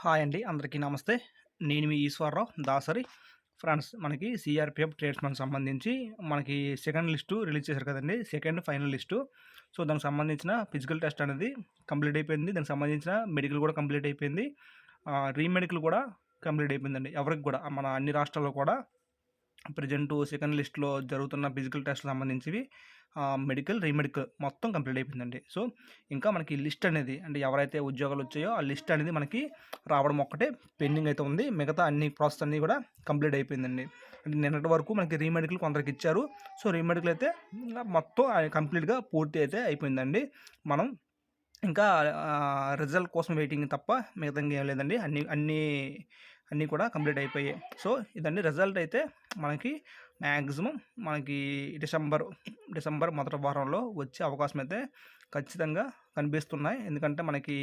Hi అండి. అందరికీ నమస్తే. నేను మీ ఈశ్వరరావు దాసరి. ఫ్రెండ్స్ మనకి సీఆర్‌పీఎఫ్ ట్రేడ్స్‌మెన్‌కి సంబంధించి మనకి సెకండ్ లిస్టు రిలీజ్ చేశారు కదండీ! Second final list. సో, దానికి సంబంధించిన ఫిజికల్ టెస్ట్ అనేది కంప్లీట్ అయిపోయింది. దానికి సంబంధించిన మెడికల్ కూడా కంప్లీట్ అయిపోయింది. రీమెడికల్ కూడా కంప్లీట్ అయిపోయిందండి. ఎవరికి కూడా మన అన్ని రాష్ట్రాల్లో కూడా ప్రెజెంటు సెకండ్ లిస్ట్‌లో జరుగుతున్న ఫిజికల్ టెస్ట్‌కి సంబంధించివి మెడికల్, రీమెడికల్ మొత్తం కంప్లీట్ అయిపోయిందండి. సో, ఇంకా మనకి లిస్ట్ అనేది అంటే ఎవరైతే ఉద్యోగాలొచ్చాయో ఆ లిస్ట్ అనేది మనకి రావడం ఒక్కటే పెండింగ్ అయితే ఉంది. మిగతా అన్ని ప్రాసెస్ అన్నీ కూడా కంప్లీట్ అయిపోయిందండి. అంటే నిన్నటి వరకు మనకి రీమెడికల్ కొందరికిచ్చారు. సో, రీమెడికల్ అయితే మొత్తం కంప్లీట్‌గా పూర్తి అయితే అయిపోయిందండి. మనం ఇంకా రిజల్ట్ కోసం వెయిటింగ్ తప్ప మిగతా ఇంకేం లేదండి. అన్నీ కూడా కంప్లీట్ అయిపోయాయి. సో, ఇదండి రిజల్ట్ అయితే మనకి మ్యాక్సిమం మనకి డిసెంబర్ మొదటి వారంలో వచ్చే అవకాశం అయితే ఖచ్చితంగా కనిపిస్తున్నాయి. ఎందుకంటే మనకి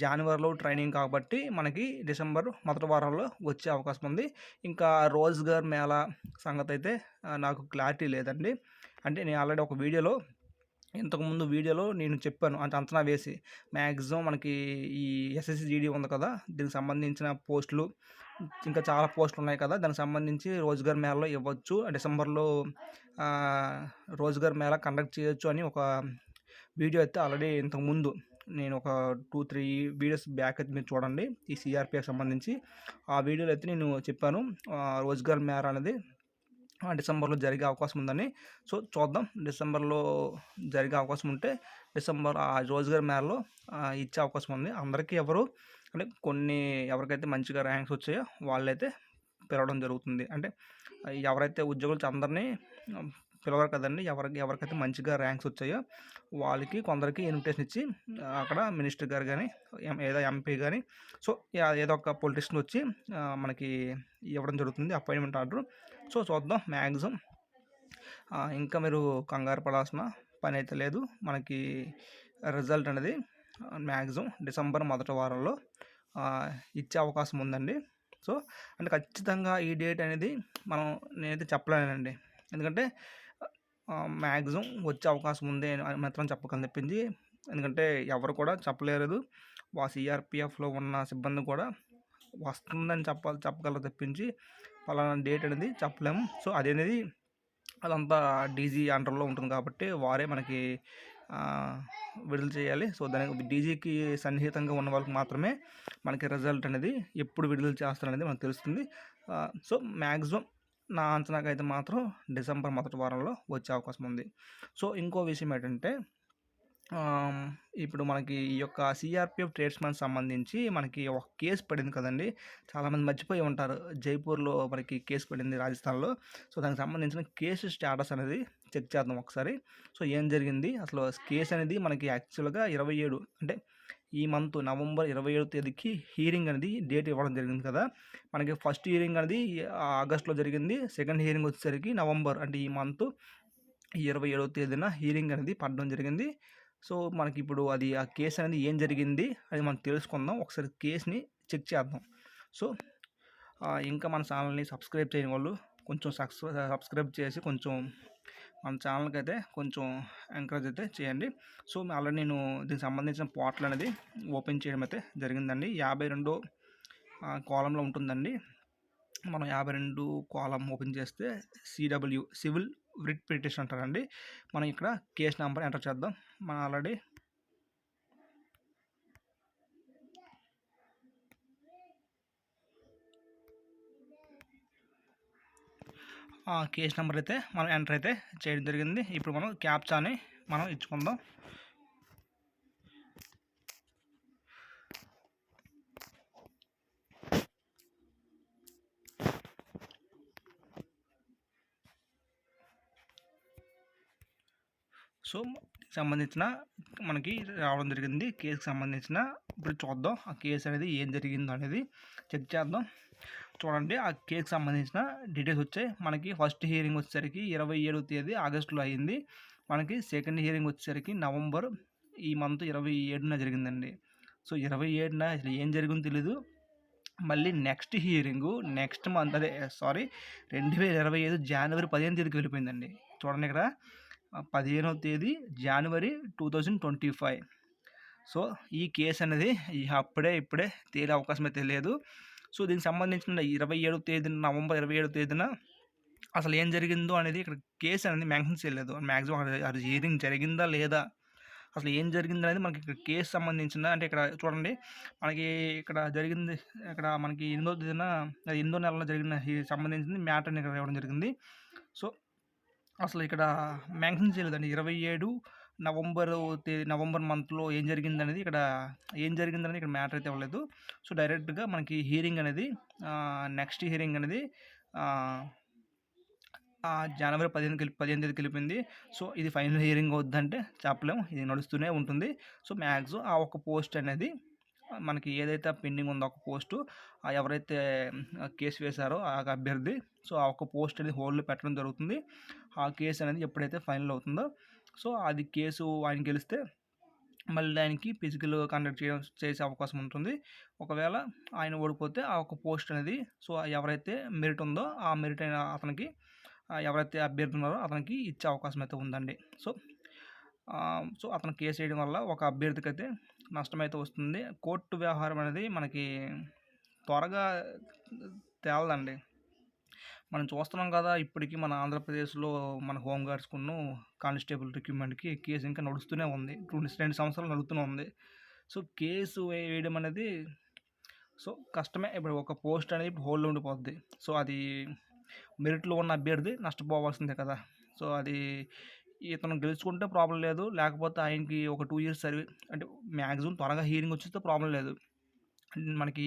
జనవరిలో ట్రైనింగ్ కాబట్టి మనకి డిసెంబర్ మొదటి వారంలో వచ్చే అవకాశం ఉంది. ఇంకా రోజ్‌గార్ మేళా సంగతైతే నాకు క్లారిటీ లేదండి. అంటే నేను ఆల్రెడీ ఒక ఇంతకుముందు వీడియోలో నేను చెప్పాను. అంటే అంచనా వేసి మ్యాక్సిమం మనకి ఈ ఎస్ఎస్‌సి జీడీ ఉంది కదా! దీనికి సంబంధించిన పోస్టులు ఇంకా చాలా పోస్టులు ఉన్నాయి కదా! దానికి సంబంధించి రోజ్‌గార్ మేళాలో ఇవ్వచ్చు. డిసెంబర్‌లో ఆహ్, రోజ్‌గార్ మేళా కండక్ట్ చేయొచ్చు అని ఒక వీడియో అయితే ఆల్రెడీ ఇంతకుముందు నేను ఒక 2, 3 వీడియోస్ బ్యాక్ అయితే మీరు చూడండి. ఈ సీఆర్‌పీఎఫ్‌కి సంబంధించి. ఆ వీడియోలో అయితే నేను చెప్పాను. రోజ్‌గార్ మేళా అనేది డిసెంబర్‌లో జరిగే అవకాశం ఉందని. సో, చూద్దాం డిసెంబర్‌లో జరిగే అవకాశం ఉంటే డిసెంబర్ ఆ రోజ్‌గార్ మేళాలో ఇచ్చే అవకాశం ఉంది. అందరికీ అంటే ఎవరికైతే మంచిగా ర్యాంక్స్ వచ్చాయో వాళ్ళైతే పిలవడం జరుగుతుంది. అంటే ఎవరైతే ఉద్యోగులు అందరినీ పిలవరు కదండీ! ఎవరికైతే మంచిగా ర్యాంక్స్ వచ్చాయో వాళ్ళకి కొందరికి ఇన్విటేషన్ ఇచ్చి అక్కడ మినిస్టర్ గారు గాని, ఏదో ఎంపీ గాని సో, ఏదో ఒక పొలిటీషియన్ వచ్చి మనకి ఇవ్వడం జరుగుతుంది అపాయింట్మెంట్ ఆర్డర్. సో, చూద్దాం మ్యాక్సిమం ఇంకా మీరు కంగారు పడాల్సిన పనైతే లేదు. మనకి రిజల్ట్ అనేది మ్యాక్సిమం డిసెంబర్ మొదటి వారంలో ఇచ్చే అవకాశం ఉందండి. సో, అంటే ఖచ్చితంగా ఈ డేట్ అనేది నేనైతే చెప్పలేనండి. ఎందుకంటే మ్యాక్సిమం వచ్చే అవకాశం ఉంది అని మాత్రం చెప్పగలను తప్పించి ఎందుకంటే ఎవరు కూడా చెప్పలేరు. సీఆర్‌పీఎఫ్‌లో ఉన్న సిబ్బంది కూడా వస్తుందని చెప్పగలరు తప్పించి పలానా డేట్ అనేది చెప్పలేము. సో, అదంతా డీజీ అండర్‌లో ఉంటుంది కాబట్టి వారే మనకి విడుదల చేయాలి. సో, దానికి డీజీకి సన్నిహితంగా ఉన్న వాళ్ళకి మాత్రమే మనకి రిజల్ట్ అనేది ఎప్పుడు విడుదల చేస్తారనేది మనకు తెలుస్తుంది. సో, మ్యాక్సిమం నా అంచనాకైతే మాత్రం డిసెంబర్ మొదటి వారంలో వచ్చే అవకాశం ఉంది. సో, ఇంకో విషయం ఏంటంటే ఇప్పుడు మనకి ఈ యొక్క సీఆర్‌పీఎఫ్ ట్రేడ్స్‌మెన్‌కి సంబంధించి మనకి ఒక కేసు పడింది కదండీ! చాలామంది మర్చిపోయి ఉంటారు. జైపూర్‌లో మనకి కేసు పడింది రాజస్థాన్‌లో. సో, దానికి సంబంధించిన కేసు స్టేటస్ అనేది చెక్ చేద్దాం ఒకసారి. సో, ఏం జరిగింది? అసలు కేసు అనేది మనకి యాక్చువల్‌గా 27 అంటే ఈ మంత్ నవంబర్ 27వ తేదీకి హియరింగ్ అనేది డేట్ ఇవ్వడం జరిగింది కదా! మనకి ఫస్ట్ హియరింగ్ అనేది ఆగస్ట్‌లో జరిగింది. సెకండ్ హియరింగ్ వచ్చేసరికి నవంబర్ అంటే ఈ మంత్ 27వ తేదీన హియరింగ్ అనేది పడడం జరిగింది. సో, మనకిప్పుడు ఆ కేస్ అనేది ఏం జరిగింది అది మనం తెలుసుకుందాం. ఒకసారి కేస్‌ని చెక్ చేద్దాం. సో, ఇంకా మన ఛానల్‌ని సబ్స్క్రైబ్ చేయని వాళ్ళు కొంచెం సబ్స్క్రైబ్ చేసి కొంచెం మన ఛానల్‌కైతే కొంచెం ఎంకరేజ్ అయితే చేయండి. సో, ఆల్రెడీ నేను దీనికి సంబంధించిన పోర్టల్ అనేది ఓపెన్ చేయడం అయితే జరిగిందండి. 52 కాలమ్‌లో ఉంటుందండి. మనం 52 కాలమ్ ఓపెన్ చేస్తే సివిల్ రిట్ పిటిషన్ అంటారండి. మనం ఇక్కడ కేస్ నెంబర్ ఎంటర్ చేద్దాం. మనం ఆల్రెడీ కేస్ నెంబర్ అయితే మనం ఎంటర్ అయితే చేయడం జరిగింది. ఇప్పుడు మనం క్యాప్చాని మనం ఇచ్చుకుందాం. సో, సంబంధించిన మనకి రావడం జరిగింది. కేసుకి సంబంధించిన ఇప్పుడు చూద్దాం ఆ కేసు అనేది ఏం జరిగిందో అనేది చెక్ చేద్దాం. చూడండి ఆ కేసుకి సంబంధించిన డీటెయిల్స్ వచ్చాయి. మనకి ఫస్ట్ హియరింగ్ వచ్చేసరికి 27వ తేదీ ఆగస్టులో అయింది. మనకి సెకండ్ హియరింగ్ వచ్చేసరికి నవంబర్ ఈ మంత్ 27న జరిగిందండి. సో, 27న అసలు ఏం జరిగిందో తెలీదు. మళ్ళీ నెక్స్ట్ హియరింగు నెక్స్ట్ మంత్ 2025 జనవరి 15వ తేదీకి వెళ్ళిపోయిందండి. చూడండి ఇక్కడ 15వ తేదీ జనవరి 2025 సో, ఈ కేస్ అనేది ఇప్పుడే తేలే అవకాశం అయితే లేదు. సో, దీనికి సంబంధించిన 27 తేదీన నవంబర్ 27 తేదీన అసలు ఏం జరిగిందో అనేది ఇక్కడ కేస్ అనేది మెన్షన్ చేయలేదు. మాక్సిమం అది హియరింగ్ జరిగిందా లేదా? అసలు ఏం జరిగిందనేది మనకి ఇక్కడ కేస్ సంబంధించిన అంటే ఇక్కడ చూడండి. మనకి ఇక్కడ జరిగింది ఇక్కడ మనకి 8వ తేదీన 8వ నెలలో జరిగిన సంబంధించింది మ్యాటర్‌ని ఇక్కడ ఇవ్వడం జరిగింది. సో, అసలు ఇక్కడ మెన్షన్ చేయలేదండి. 27 నవంబర్ మంత్‌లో ఏం జరిగిందనేది ఇక్కడ మ్యాటర్ అయితే ఇవ్వలేదు. సో, డైరెక్ట్‌గా మనకి హియరింగ్ అనేది నెక్స్ట్ హియరింగ్ అనేది ఆహ్, జనవరి 15 తేదీకి వెళ్ళిపోయింది. సో, ఇది ఫైనల్ హియరింగ్ అవుద్దంటే చెప్పలేం. ఇది నడుస్తూనే ఉంటుంది. సో, మ్యాక్సిమం ఆ ఒక్క పోస్ట్ అనేది మనకి ఏదైతే పెండింగ్ ఉందో ఒక పోస్టు ఎవరైతే కేసు వేశారో ఆ అభ్యర్థి సో, ఆ ఒక్క పోస్ట్ అనేది హోల్డ్‌లో పెట్టడం జరుగుతుంది. ఆ కేసు అనేది ఎప్పుడైతే ఫైనల్ అవుతుందో సో, అది కేసు ఆయన గెలిస్తే మళ్ళీ ఆయనకి ఫిజికల్ కండక్ట్ చేసే అవకాశం ఉంటుంది. ఒకవేళ ఆయన ఓడిపోతే ఆ ఒక్క పోస్ట్ అనేది సో, ఎవరైతే మెరిట్ ఉందో ఆ మెరిట్ అయిన అతనికి ఎవరైతే అభ్యర్థి ఉన్నారో అతనికి ఇచ్చే అవకాశం అయితే ఉందండి. సో, అతను కేసు వేయడం వల్ల ఒక అభ్యర్థికైతే నష్టమైతే వస్తుంది. కోర్టు వ్యవహారం అనేది మనకి త్వరగా తేలదండి. మనం చూస్తున్నాం కదా! ఇప్పటికి మన ఆంధ్రప్రదేశ్‌లో మన హోమ్ గార్డ్స్‌కును కానిస్టేబుల్ రిక్రూట్‌మెంట్‌కి కేసు ఇంకా నడుస్తూనే ఉంది. 2 సంవత్సరాలు నడుస్తూనే ఉంది. సో, కేసు వేయడం అనేది సో, కష్టమే. ఇప్పుడు ఒక పోస్ట్ అనేది ఇప్పుడు హోల్డ్‌లో ఉండిపోద్ది. సో, అది మెరిట్‌లో ఉన్న అభ్యర్థి నష్టపోవాల్సిందే కదా! సో, అది ఇతను గెలుచుకుంటే ప్రాబ్లమ్ లేదు. లేకపోతే ఆయనకి ఒక 2 ఇయర్స్ అంటే మాక్సిమం త్వరగా హియరింగ్ వచ్చేస్తే ప్రాబ్లమ్ లేదు. మనకి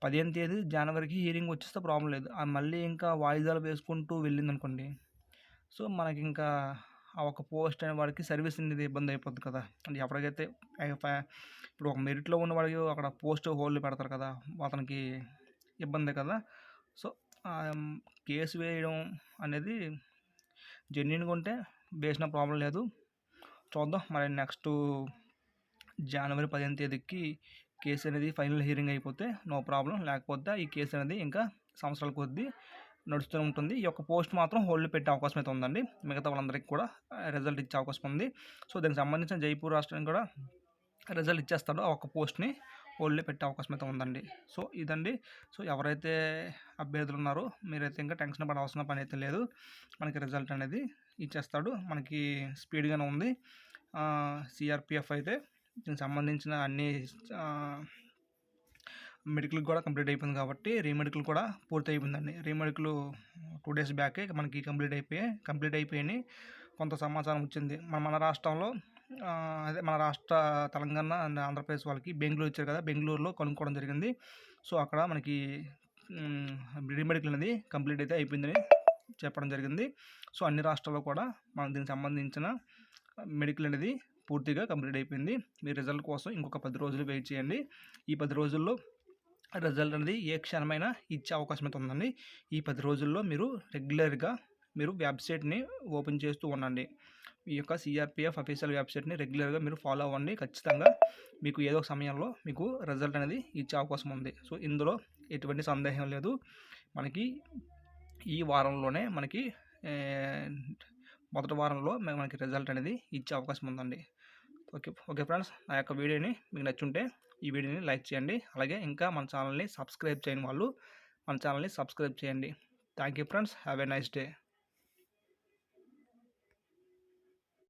15 తేదీ జనవరికి హియరింగ్ వచ్చేస్తే ప్రాబ్లమ్ లేదు. మళ్ళీ ఇంకా వాయిదాలు వేసుకుంటూ వెళ్ళిందనుకోండి. సో, మనకింకా ఆ ఒక పోస్ట్ అనే వాడికి సర్వీస్ అనేది ఇబ్బంది అయిపోద్ది కదా! అంటే ఎవరికైతే ఇప్పుడు ఒక మెరిట్‌లో ఉన్నవాడికి అక్కడ పోస్ట్ హోల్డ్ పెడతారు కదా! అతనికి ఇబ్బందే కదా! సో, కేసు వేయడం అనేది జెన్యూన్‌గా ఉంటే వేసినా ప్రాబ్లమ్ లేదు. చూద్దాం మరి నెక్స్టు జనవరి 15 తేదీకి కేసు అనేది ఫైనల్ హియరింగ్ అయిపోతే నో ప్రాబ్లమ్. లేకపోతే ఈ కేసు అనేది ఇంకా సంవత్సరాల కొద్దీ నడుస్తూ ఉంటుంది. ఈ యొక్క పోస్ట్ మాత్రం హోల్డ్‌లో పెట్టే అవకాశం అయితే ఉందండి. మిగతా వాళ్ళందరికీ కూడా రిజల్ట్ ఇచ్చే అవకాశం ఉంది. సో, దీనికి సంబంధించిన జైపూర్ రాష్ట్రానికి కూడా రిజల్ట్ ఇచ్చేస్తాడు. ఆ ఒక్క పోస్ట్‌ని హోల్డ్‌లో పెట్టే అవకాశం అయితే ఉందండి. సో, ఇదండి. సో, ఎవరైతే అభ్యర్థులు ఉన్నారో మీరైతే ఇంకా టెన్షన్ పడాల్సిన పని అయితే లేదు. మనకి రిజల్ట్ అనేది ఇచ్చేస్తాడు. మనకి స్పీడ్‌గానే ఉంది. సీఆర్‌పీఎఫ్ అయితే దీనికి సంబంధించిన అన్ని మెడికల్ కూడా కంప్లీట్ అయిపోయింది కాబట్టి రీమెడికల్ కూడా పూర్తి అయిపోయిందండి. రీమెడికల్ 2 డేస్ బ్యాకే మనకి కంప్లీట్ అయిపోయినాయి. కొంత సమాచారం వచ్చింది. మన రాష్ట్రంలో అదే మన రాష్ట్ర తెలంగాణ అండ్ ఆంధ్రప్రదేశ్ వాళ్ళకి బెంగుళూరు ఇచ్చారు కదా! బెంగుళూరులో కనుక్కోవడం జరిగింది. సో, అక్కడ మనకి రీమెడికల్ అనేది కంప్లీట్ అయితే అయిపోయిందని చెప్పడం జరిగింది. సో, అన్ని రాష్ట్రాల్లో కూడా మనం దీనికి సంబంధించిన మెడికల్ అనేది పూర్తిగా కంప్లీట్ అయిపోయింది. మీ రిజల్ట్ కోసం ఇంకొక 10 రోజులు వెయిట్ చేయండి. ఈ 10 రోజుల్లో రిజల్ట్ అనేది ఏ క్షణమైనా ఇచ్చే అవకాశం అయితే ఉందండి. ఈ 10 రోజుల్లో మీరు రెగ్యులర్‌గా వెబ్‌సైట్‌ని ఓపెన్ చేస్తూ ఉండండి. ఈ యొక్క సీఆర్‌పీఎఫ్ అఫీషియల్ వెబ్‌సైట్‌ని రెగ్యులర్‌గా మీరు ఫాలో అవ్వండి. ఖచ్చితంగా మీకు ఏదో ఒక సమయంలో మీకు రిజల్ట్ అనేది ఇచ్చే అవకాశం ఉంది. సో, ఇందులో ఎటువంటి సందేహం లేదు. మనకి ఈ వారంలోనే మనకి మొదటి వారంలో మనకి రిజల్ట్ అనేది ఇచ్చే అవకాశం ఉందండి. Okay friends. నా యొక్క వీడియోని మీకు నచ్చుంటే ఈ వీడియోని లైక్ చేయండి. అలాగే ఇంకా మన ఛానల్‌ని సబ్స్క్రైబ్ చేయని వాళ్ళు మన ఛానల్‌ని సబ్స్క్రైబ్ చేయండి. Thank you friends. Have a nice day.